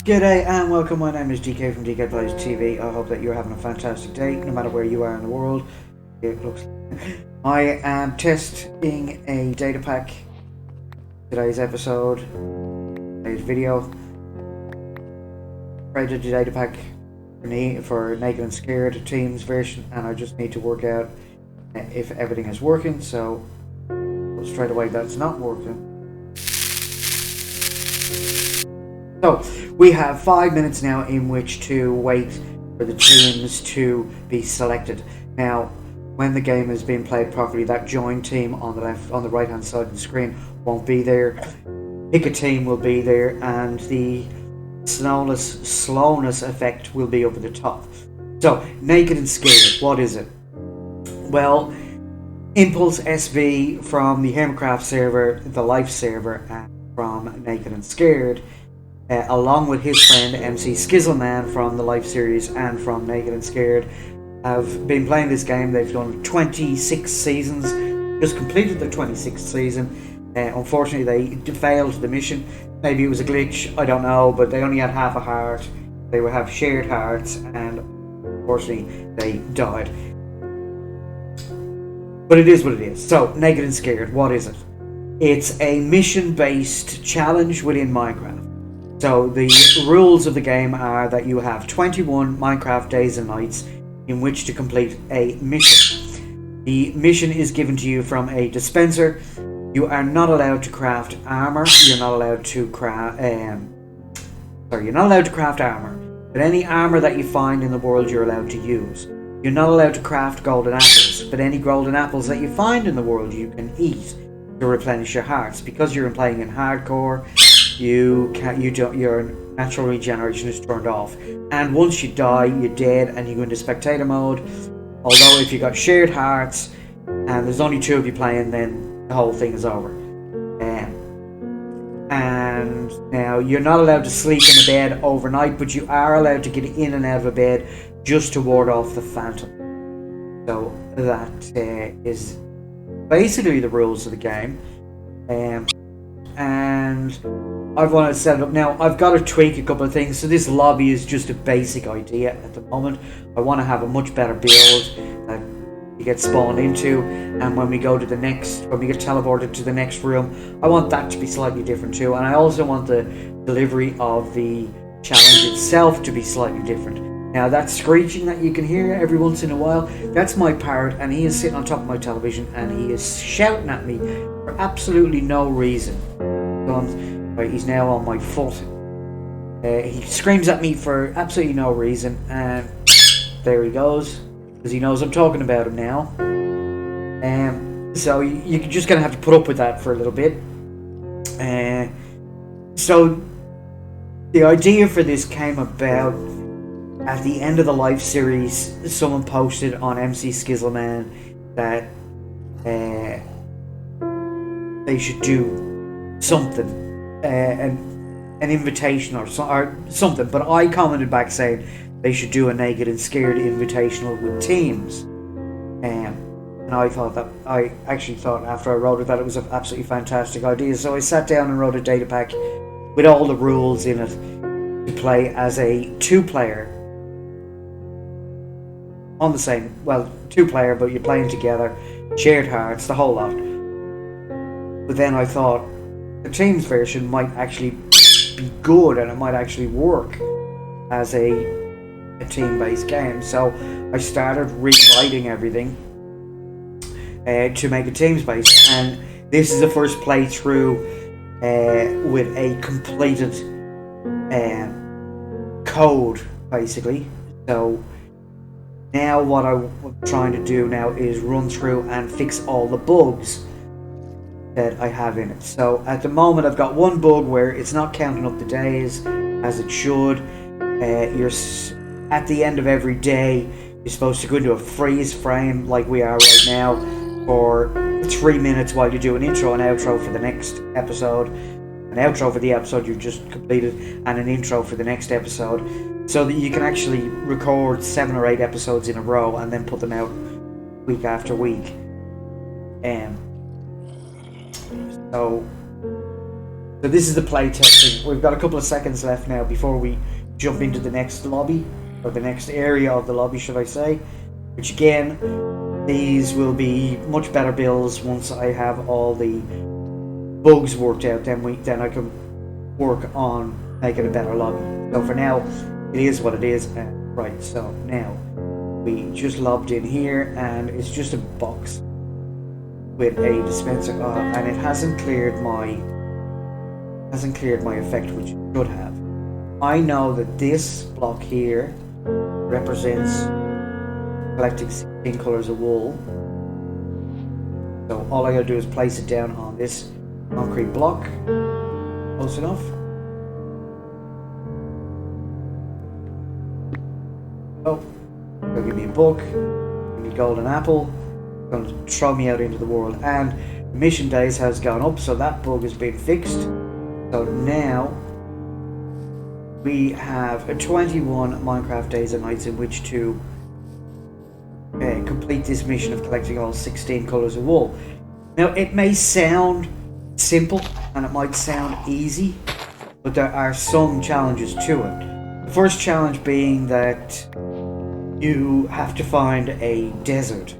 G'day and welcome, my name is DK from DK Plays TV. I hope that you're having a fantastic day, no matter where you are in the world. It looks I am testing a data pack. Today's episode, today's video. Created a data pack for Naked and Scared Teams version, and I just need to work out if everything is working, so straight away that's not working. So, we have 5 minutes now in which to wait for the teams to be selected. Now, when the game is being played properly, that join team on the right hand side of the screen won't be there. Pick a team will be there, and the slowness effect will be over the top. So, Naked and Scared, what is it? Well, Impulse SV from the Hermitcraft server, the Life server, and from Naked and Scared, along with his friend MC Skizzleman from the Life series and from Naked and Scared, have been playing this game. They've done 26 seasons, just completed their 26th season. Unfortunately, they failed the mission. Maybe it was a glitch, I don't know, but they only had half a heart. They would have shared hearts, and unfortunately, they died. But it is what it is. So, Naked and Scared, what is it? It's a mission-based challenge within Minecraft. So the rules of the game are that you have 21 Minecraft days and nights in which to complete a mission. The mission is given to you from a dispenser. You are not allowed to craft armor. You're not allowed to craft. You're not allowed to craft armor. But any armor that you find in the world, you're allowed to use. You're not allowed to craft golden apples. But any golden apples that you find in the world, you can eat to replenish your hearts. Because you're playing in hardcore, your natural regeneration is turned off, and once you die, you're dead, and you go into spectator mode. Although if you got shared hearts and there's only two of you playing, then the whole thing is over. And now you're not allowed to sleep in the bed overnight, but you are allowed to get in and out of a bed just to ward off the phantom. So that is basically the rules of the game. And I've wanted to set it up now. I've got to tweak a couple of things. So this lobby is just a basic idea at the moment. I want to have a much better build that you get spawned into, and when we get teleported to the next room, I want that to be slightly different too. And I also want the delivery of the challenge itself to be slightly different. Now that screeching that you can hear every once in a while, that's my parrot, and he is sitting on top of my television and he is shouting at me for absolutely no reason. He's now on my foot. He screams at me for absolutely no reason, and there he goes, because he knows I'm talking about him now. So you're just going to have to put up with that for a little bit. So the idea for this came about at the end of the Life series. Someone posted on MC Skizzleman that they should do something, an invitation or something, but I commented back saying they should do a Naked and Scared invitational with teams, and I actually thought after I wrote it that it was an absolutely fantastic idea. So I sat down and wrote a data pack with all the rules in it to play as a two-player on the same, two-player, but you're playing together, shared hearts, the whole lot. But then I thought the teams version might actually be good, and it might actually work as a team-based game. So I started rewriting everything to make it teams-based, and this is the first playthrough with a completed code, basically. So now what I'm trying to do now is run through and fix all the bugs that I have in it. So at the moment I've got one bug where it's not counting up the days as it should. You're at the end of every day, you're supposed to go into a freeze frame like we are right now for 3 minutes while you do an intro and outro for the next episode, an outro for the episode you just completed, and an intro for the next episode, so that you can actually record 7 or 8 episodes in a row and then put them out week after week. So So this is the play testing. We've got a couple of seconds left now before we jump into the next lobby, or the next area of the lobby, should I say. Which again, these will be much better builds once I have all the bugs worked out. Then I can work on making a better lobby. So for now, it is what it is. Right, so now we just lobbed in here, and it's just a box with a dispenser, and it hasn't cleared my effect, which it should have. I know that this block here represents collecting 16 colors of wool. So all I gotta do is place it down on this concrete block. Close enough. Oh, they'll give me a book, give me a golden apple, going to throw me out into the world, and mission days has gone up, so that bug has been fixed. So now we have 21 Minecraft days and nights in which to complete this mission of collecting all 16 colors of wool. Now it may sound simple and it might sound easy, but there are some challenges to it. The first challenge being that you have to find a desert.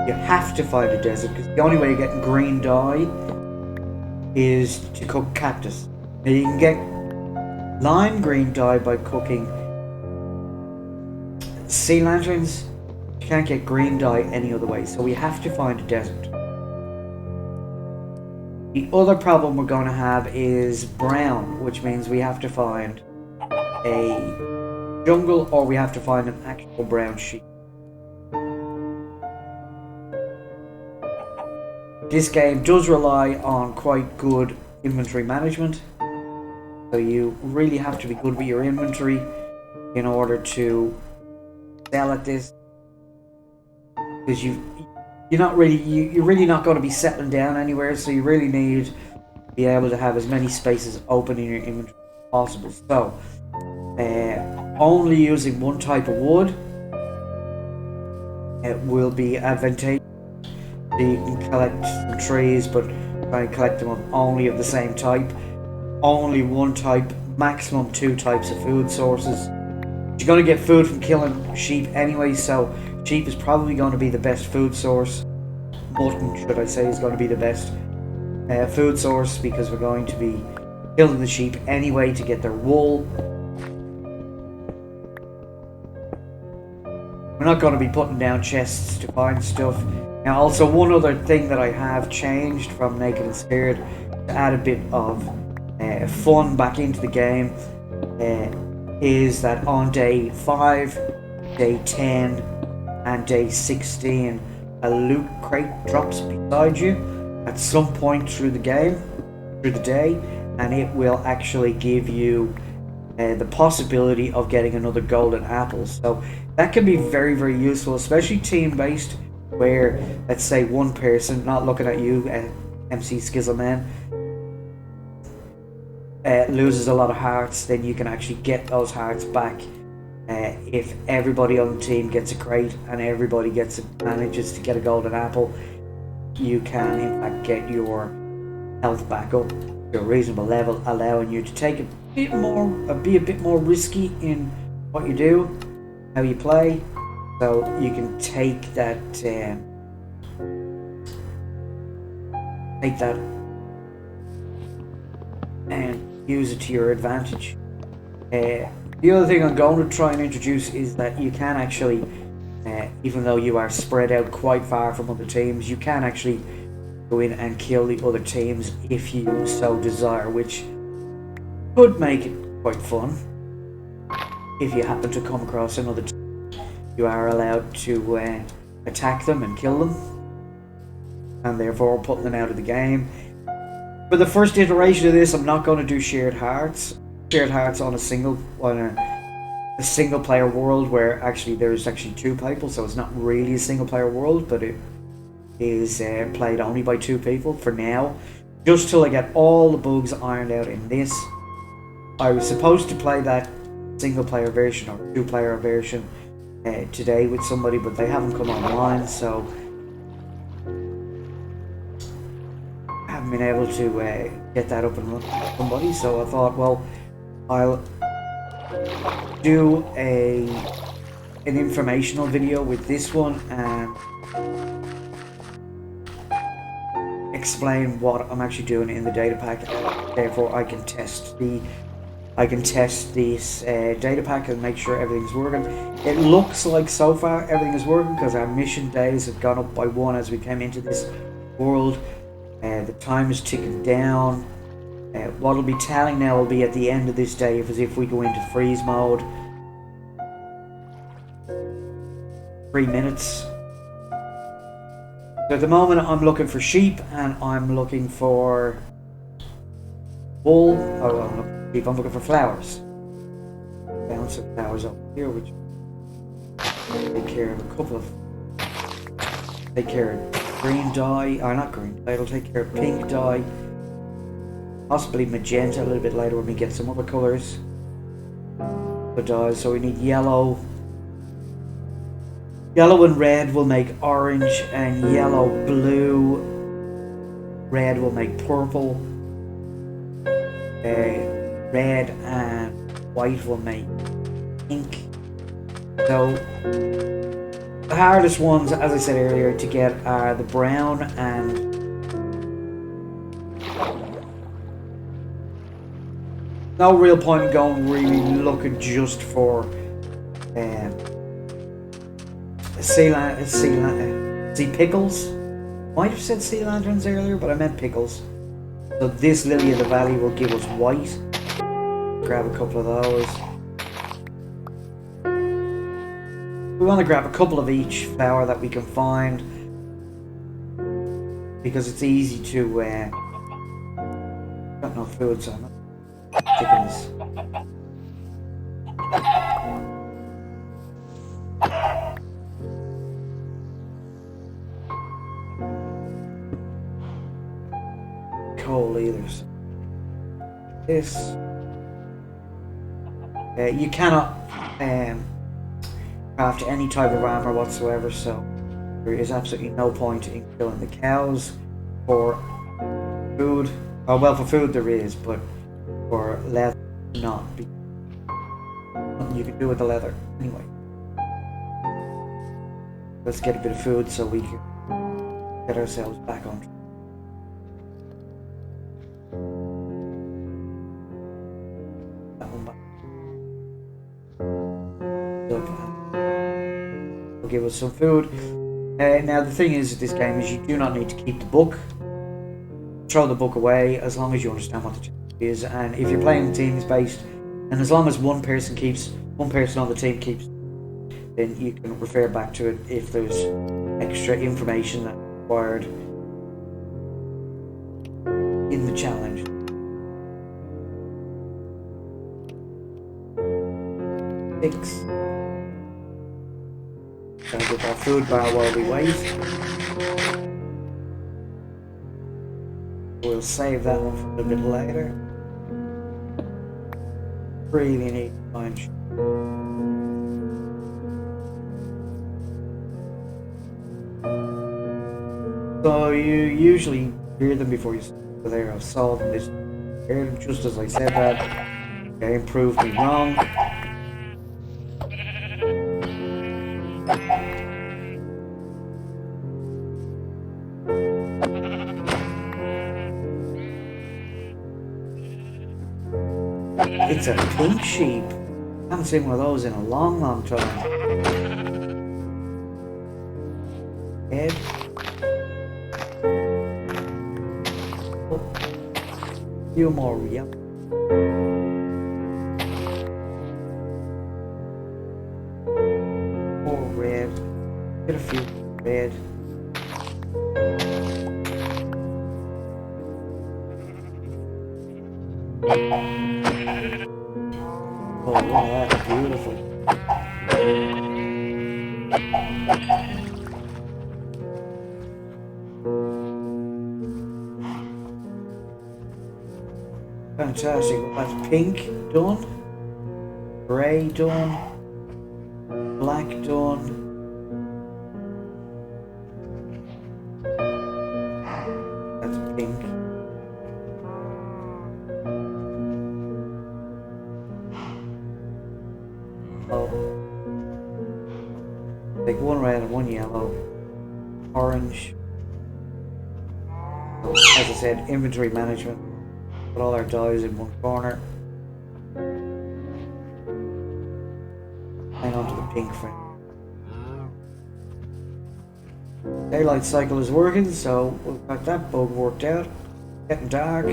You have to find a desert because the only way you're getting green dye is to cook cactus. Now you can get lime green dye by cooking sea lanterns. You can't get green dye any other way, so we have to find a desert. The other problem we're going to have is brown, which means we have to find a jungle, or we have to find an actual brown sheep. This game does rely on quite good inventory management, so you really have to be good with your inventory in order to sell at this, because you're really not going to be settling down anywhere, so you really need to be able to have as many spaces open in your inventory as possible. So only using one type of wood will be advantageous. So you can collect some trees, but try and collect them only of the same type. Only one type, maximum 2 types of food sources. You're going to get food from killing sheep anyway, so sheep is probably going to be the best food source. Mutton, should I say, is going to be the best food source, because we're going to be killing the sheep anyway to get their wool. We're not going to be putting down chests to find stuff. Now also, one other thing that I have changed from Naked and Scared to add a bit of fun back into the game is that on day 5, day 10 and day 16 a loot crate drops beside you at some point through the game, through the day, and it will actually give you the possibility of getting another golden apple. So that can be very, very useful, especially team based, where let's say one person, not looking at you, MC Skizzleman, loses a lot of hearts, then you can actually get those hearts back. If everybody on the team gets a crate and everybody manages to get a golden apple, you can in fact get your health back up to a reasonable level, allowing you to take be a bit more risky in what you do, how you play. So you can take that and use it to your advantage. The other thing I'm going to try and introduce is that you can actually, even though you are spread out quite far from other teams, you can actually go in and kill the other teams if you so desire, which could make it quite fun. If you happen to come across another team, you are allowed to attack them and kill them, and therefore putting them out of the game. For the first iteration of this, I'm not going to do shared hearts. Shared hearts on a single player world, where there's 2 people, so it's not really a single player world, but it is played only by 2 people for now, just till I get all the bugs ironed out in this. I was supposed to play that single player version or 2 player version today with somebody, but they haven't come online, so I haven't been able to get that up and running for somebody. So I thought, well, I'll do an informational video with this one and explain what I'm actually doing in the data pack. Therefore, I can test this data pack and make sure everything's working. It looks like so far everything is working because our mission days have gone up by 1 as we came into this world. The time is ticking down. What will be telling now will be at the end of this day if we go into freeze mode. 3 minutes. So at the moment I'm looking for sheep and I'm looking for wool. Oh, I'm looking for sheep. I'm looking for flowers. Found some flowers up here which take care of a couple of. Take care of green dye. Or not green dye. It'll take care of pink dye. Possibly magenta a little bit later when we get some other colours. The dyes. So we need yellow. Yellow and red will make orange, and yellow, blue, red will make purple. Red and white will make pink. So the hardest ones, as I said earlier, to get are the brown and no real point in going really looking just for sea pickles. Might have said sea lanterns earlier, but I meant pickles. So this lily of the valley will give us white. Grab a couple of those. We want to grab a couple of each flower that we can find because it's easy to. Got no food, so I'm not taking this. Coal either. So this you cannot craft any type of armor whatsoever, so there is absolutely no point in killing the cows for food. Oh well, for food there is, but for leather not. Nothing you can do with the leather anyway. Let's get a bit of food so we can get ourselves back on track. Will give us some food. Now the thing is with this game is you do not need to keep the book. Throw the book away as long as you understand what the challenge is, and if you're playing teams based, and as long as one person on the team keeps, then you can refer back to it if there's extra information that's required in the challenge. Six. Gonna get that food bar while we wait. We'll save that one for a little bit later. Really need to find. So you usually hear them before you start there of salt and this. Hear them just as I said that. Okay, proved me wrong. It's a pink sheep. I haven't seen one of those in a long, long time. Head. Oh. A few more, yep. More red. Get a few red. Oh wow, that's beautiful. Fantastic. Well, that's pink done, grey done, black done. That's pink. Oh, like one red and one yellow, orange. So, as I said, inventory management. Put all our dies in one corner. Hang on to the pink frame. Daylight cycle is working, so we've got that bug worked out. Getting dark.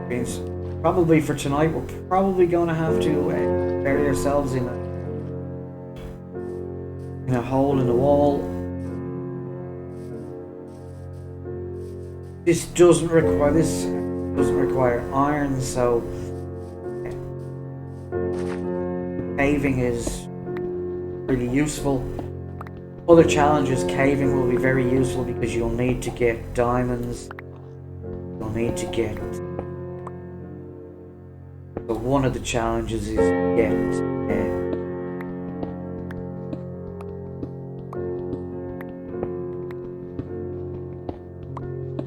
Means probably for tonight we're probably going to have to bury ourselves in a hole in the wall. This doesn't require iron, so caving is really useful. Other challenges, caving will be very useful because you'll need to get diamonds. You'll need to get. So one of the challenges is get.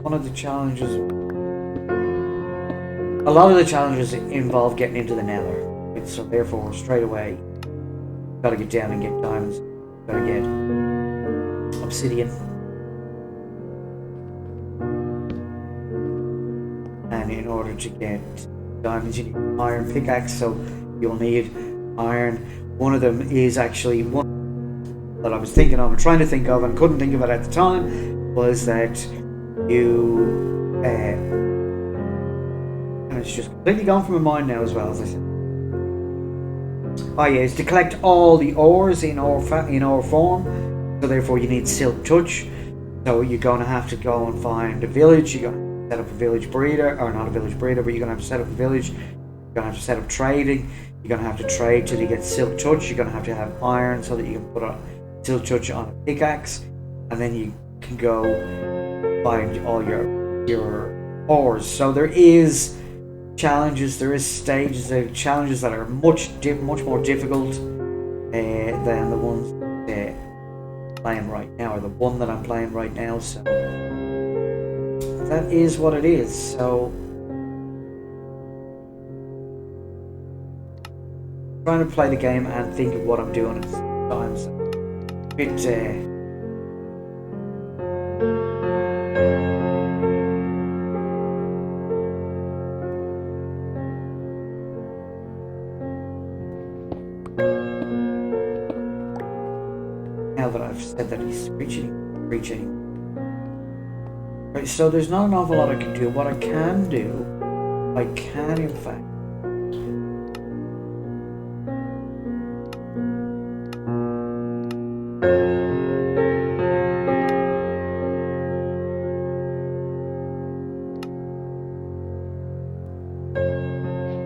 One of the challenges. A lot of the challenges involve getting into the nether. So therefore, straight away, gotta get down and get diamonds. Gotta get obsidian. And in order to get diamonds, you need an iron pickaxe, so you'll need iron. One of them is actually one that I was thinking of and trying to think of and couldn't think of it at the time, was that you and it's just completely gone from my mind now as well, as I said. Oh yeah, is to collect all the ores in ore form, so therefore you need silk touch. So you're going to have to go and find a village. You're going to set up a village breeder, or not a village breeder, but you're going to have to set up a village. You're going to have to set up trading. You're going to have to trade till you get silk touch. You're going to have iron so that you can put a silk touch on a pickaxe, and then you can go find all your ores. So there is challenges, there is stages, there are challenges that are much more difficult than the ones that I'm playing right now, or the one that I'm playing right now. So that is what it is. So I'm trying to play the game and think of what I'm doing at the same time. So a bit now that I've said that he's preaching. Right, so there's not an awful lot I can do. What I can do, I can in fact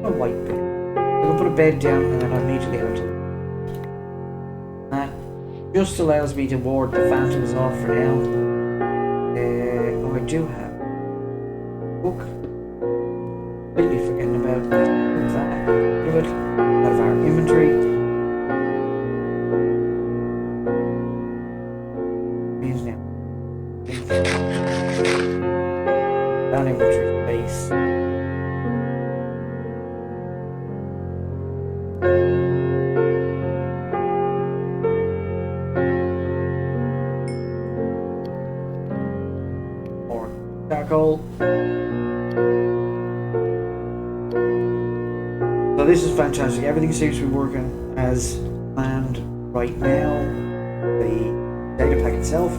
a white bed. I can put a bed down and then I immediately have to. That just allows me to ward the phantoms off for now. Oh, I do have a book. Completely forgetting about that. Out of it. Out of our inventory. Means now. That inventory space. Charcoal. So this is fantastic. Everything seems to be working as planned right now. The data pack itself.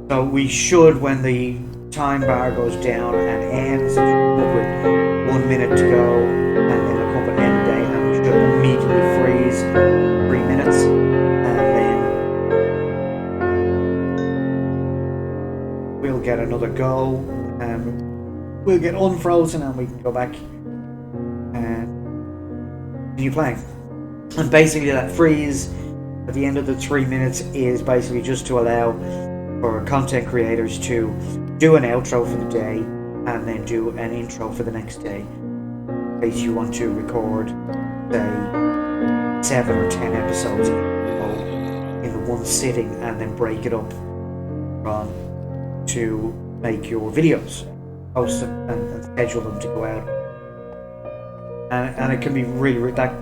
So we should, when the time bar goes down and ends, it should come up with 1 minute to go, and then it'll come up at end day, and we should immediately freeze 3 minutes, and then we'll get another go, and we'll get unfrozen, and we can go back and continue playing. And basically that freeze at the end of the 3 minutes is basically just to allow for content creators to do an outro for the day and then do an intro for the next day, in case you want to record, say, 7 or 10 episodes in the one sitting and then break it up from to make your videos, post them, and schedule them to go out. And it can be really, that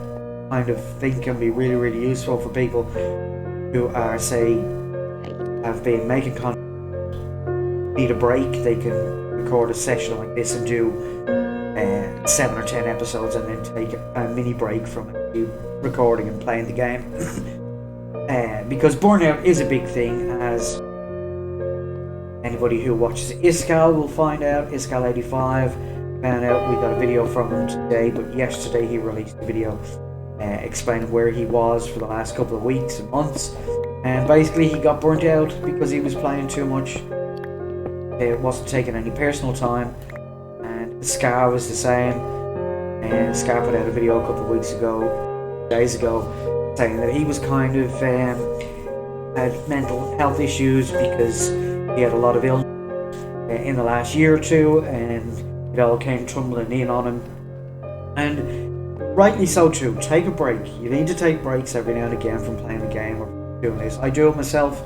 kind of thing can be really, really useful for people who are, say, have been making content, need a break. They can record a session like this and do 7 or 10 episodes, and then take a mini break from recording and playing the game. Because burnout is a big thing, as anybody who watches Iskal will find out. Iskal85 found out. We got a video from him today, but yesterday he released a video explaining where he was for the last couple of weeks and months, and basically he got burnt out because he was playing too much. It wasn't taking any personal time. And Scar was the same, and Scar put out a video a couple of days ago, saying that he was kind of had mental health issues because he had a lot of illness in the last year or two, and it all came tumbling in on him. And rightly so too. Take a break. You need to take breaks every now and again from playing the game or doing this. I do it myself.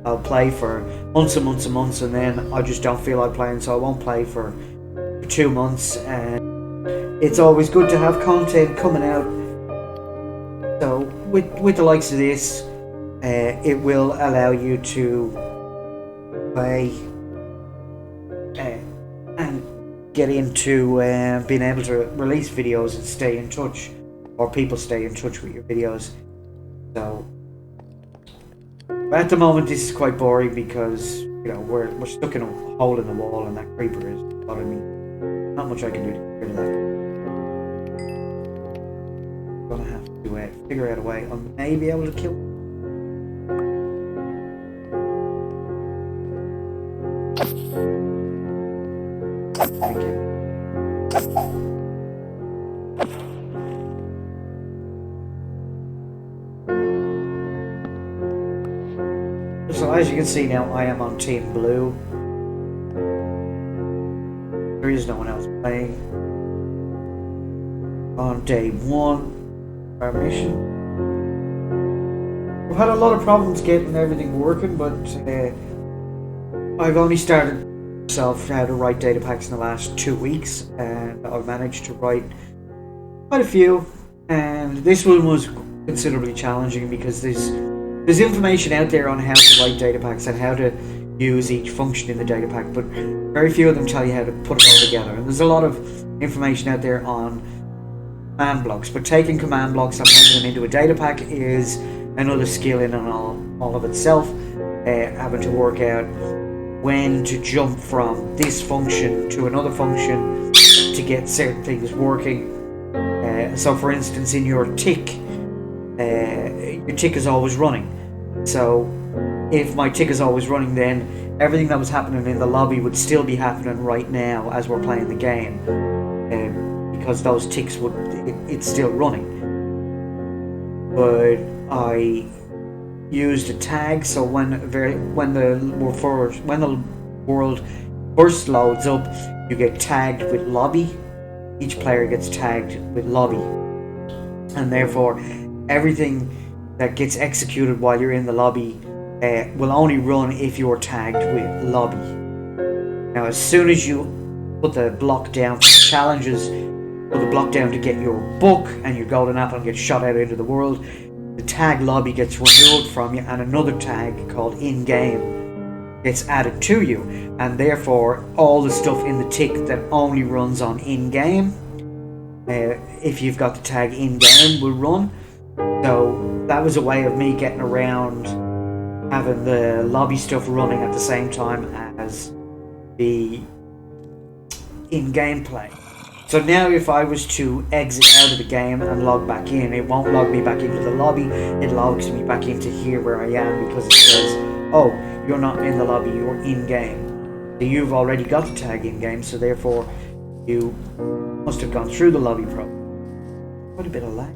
I'll play for months and months and months, and then I just don't feel like playing, so I won't play for 2 months. And it's always good to have content coming out. So with the likes of this, it will allow you to play and get into being able to release videos and stay in touch, or people stay in touch with your videos. So at the moment this is quite boring because, you know, we're stuck in a hole in the wall, and that creeper is bothering me. Not much I can do to get rid of that. I'm gonna have to figure out a way I may be able to kill him. So as you can see now, I am on Team Blue. There is no one else playing. On day 1, our mission. We've had a lot of problems getting everything working, but I've only started myself how to write data packs in the last 2 weeks, and I've managed to write quite a few. And this one was considerably challenging because there's information out there on how to write data packs and how to use each function in the data pack, but very few of them tell you how to put it all together. And there's a lot of information out there on command blocks, but taking command blocks and putting them into a data pack is another skill in and all of itself. Having to work out when to jump from this function to another function to get certain things working. So for instance, in your tick is always running. So if my tick is always running, then everything that was happening in the lobby would still be happening right now as we're playing the game, because those ticks it's still running. But I used a tag, so when the world first loads up, you get tagged with lobby. Each player gets tagged with lobby, and therefore everything that gets executed while you're in the lobby will only run if you're tagged with lobby. Now, as soon as you put the block down for challenges, put the block down to get your book and your golden apple and get shot out into the world, the tag lobby gets removed from you, and another tag called in-game gets added to you, and therefore all the stuff in the tick that only runs on in-game, if you've got the tag in-game, will run. So that was a way of me getting around having the lobby stuff running at the same time as the in-game play. So now if I was to exit out of the game and log back in, it won't log me back into the lobby, it logs me back into here where I am, because it says, oh, you're not in the lobby, you're in-game. So you've already got the tag in-game, so therefore you must have gone through the lobby problem. Quite a bit of lag.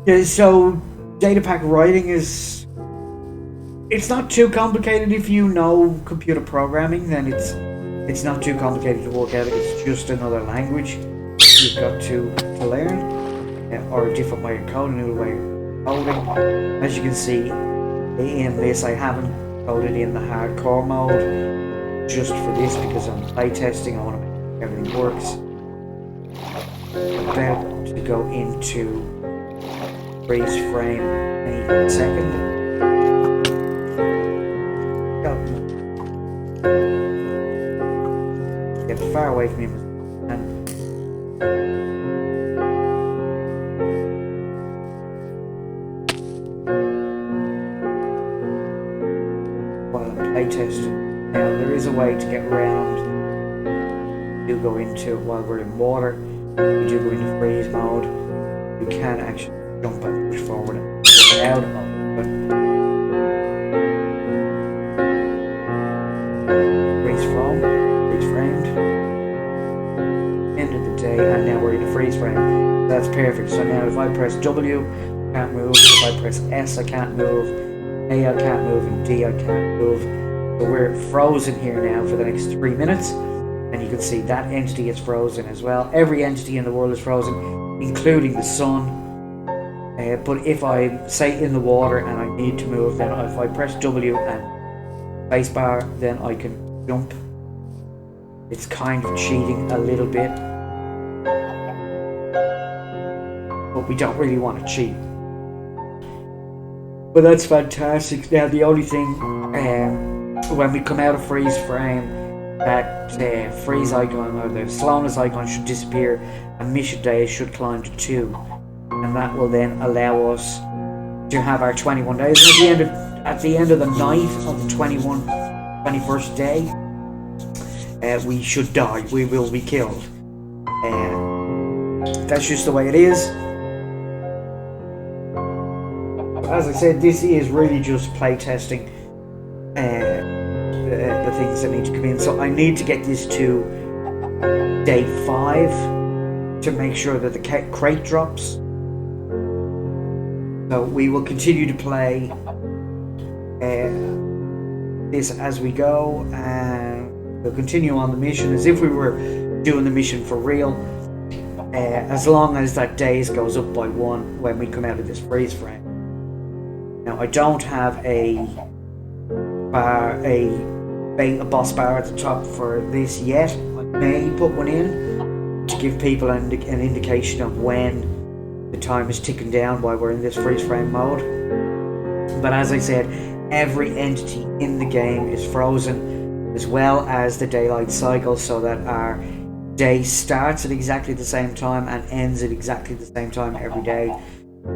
Yeah, so datapack writing it's not too complicated if you know computer programming. Then it's not too complicated to work out. It's just another language you've got to learn, or a different way of coding, a new way of coding. As you can see, in this. I haven't coded in the hardcore mode just for this because I'm playtesting. I want to make sure everything works. I'm about to go into freeze frame any second. Get as far away from him as I can. While I'm playtesting. Now there is a way to get around. You go into while we're in water. You do go into freeze mode. You can actually jump and push forward and get out of it. Freeze framed. End of the day, and now we're in a freeze frame. That's perfect. So now if I press W, I can't move. If I press S, I can't move. A, I can't move, and D, I can't move. So we're frozen here now for the next 3 minutes. And you can see that entity is frozen as well. Every entity in the world is frozen, including the sun. But if I say in the water and I need to move, then if I press W and spacebar, then I can jump. It's kind of cheating a little bit, but we don't really want to cheat. But that's fantastic. Now the only thing, when we come out of freeze frame, that freeze icon or the slowness icon should disappear and mission days should climb to 2, and that will then allow us to have our 21 days. And at the end of the night of the 21st day, we should die. We will be killed. That's just the way it is. As I said, this is really just playtesting the things that need to come in. So I need to get this to day 5 to make sure that the crate drops. So we will continue to play this as we go, and we'll continue on the mission as if we were doing the mission for real, as long as that days goes up by 1 when we come out of this freeze frame. Now I don't have a boss bar at the top for this yet. I may put one in to give people an indication of when the time is ticking down while we're in this freeze frame mode. But as I said, every entity in the game is frozen, as well as the daylight cycle, so that our day starts at exactly the same time and ends at exactly the same time every day,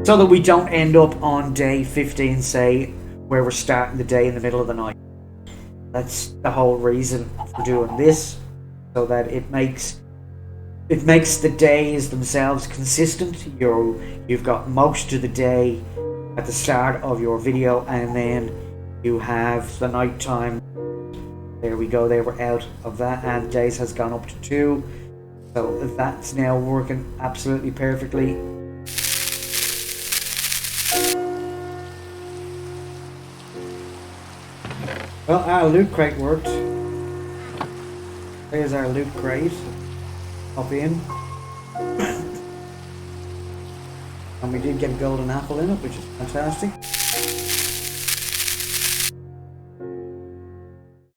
so that we don't end up on day 15, say, where we're starting the day in the middle of the night. That's the whole reason for doing this, so that it makes the days themselves consistent. You've got most of the day at the start of your video, and then you have the night time. There we go, there we're out of that, and days has gone up to 2. So that's now working absolutely perfectly. Well, our loot crate worked. There's our loot crate. Hop in. And we did get a golden apple in it, which is fantastic.